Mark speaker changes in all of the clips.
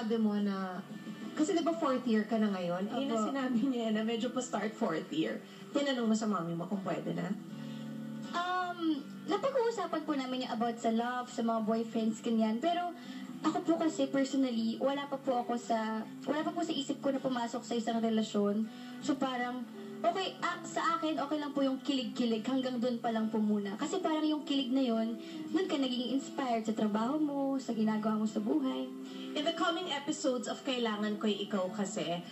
Speaker 1: sinabi mo na, kasi di ba 4th year ka na ngayon? Yun ang sinabi niya na medyo pa start 4th year. Tinanong mo sa mami mo kung pwede na?
Speaker 2: Napag-uusapan po namin yung about sa love, sa mga boyfriends, ganyan. Pero ako po kasi personally, wala pa po sa isip ko na pumasok sa isang relasyon. So parang, okay, sa akin, okay lang po yung kilig-kilig, hanggang doon pa lang po muna. Kasi parang yung kilig na yun, doon ka naging inspired sa trabaho mo, sa ginagawa mo sa buhay.
Speaker 1: In the coming episodes of Kailangan Ko'y Ikaw kasi,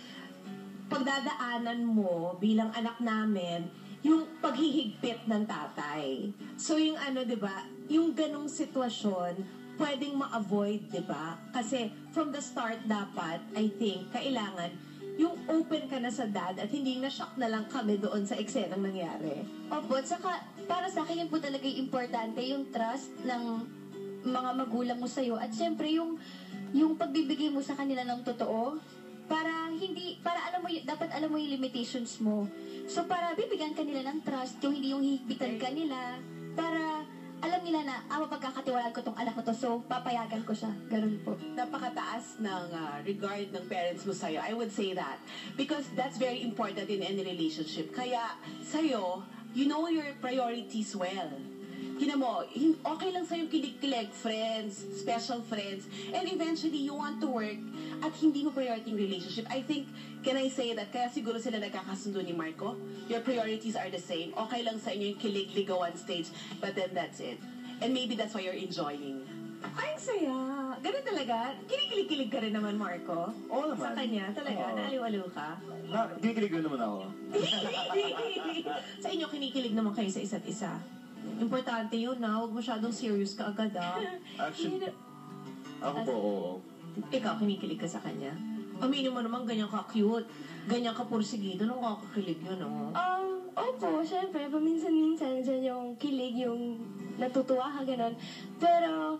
Speaker 1: pagdadaanan mo bilang anak namin, yung paghihigpit ng tatay. So yung diba, yung ganong sitwasyon, pwedeng ma-avoid, diba? Kasi from the start dapat, I think, kailangan yung open ka na sa dad at hindi na-shock na lang kami doon sa eksenang nangyari.
Speaker 2: Opo, at saka para sa akin yun po talaga yung importante, yung trust ng mga magulang mo sa'yo. At syempre yung pagbibigay mo sa kanila ng totoo, para alam mo, dapat alam mo yung limitations mo. So para bibigyan ka nila ng trust, yung hindi yung hihigpitan ka nila, para alam nila na, mapagkakatiwalaan ko tong anak ko to, so papayagan ko siya. Ganun po.
Speaker 1: Napakataas ng regard ng parents mo sa'yo. I would say that. Because that's very important in any relationship. Kaya sa'yo, you know your priorities well. Tingnan mo, okay lang sa'yo kilig-kilig, friends, special friends, and eventually you want to work at hindi mo priority yung relationship. I think, can I say that, kaya siguro sila nagkakasundo ni Marco? Your priorities are the same. Okay lang sa inyo yung kilig-ligawan stage, but then that's it. And maybe that's why you're enjoying. Ay, saya. Ganun talaga. Kinikilig-kilig ka rin naman, Marco.
Speaker 3: Oo naman.
Speaker 1: Sa kanya, talaga. Naaliw-aliw ka.
Speaker 3: Kinikilig naman ako.
Speaker 1: Sa inyo, kinikilig naman kayo sa isa't isa. Importante yun, na. Huwag masyadong serious ka agad,
Speaker 3: Actually, ako po, oo.
Speaker 1: Ikaw, kinikilig ka sa kanya? Aminin mo naman, ganyan ka cute. Ganyan ka pursigido. Nung kakakilig yun,
Speaker 2: Opo, syempre, paminsan-minsan dyan yung kilig, yung natutuwa ka, gano'n. Pero,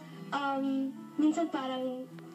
Speaker 2: minsan parang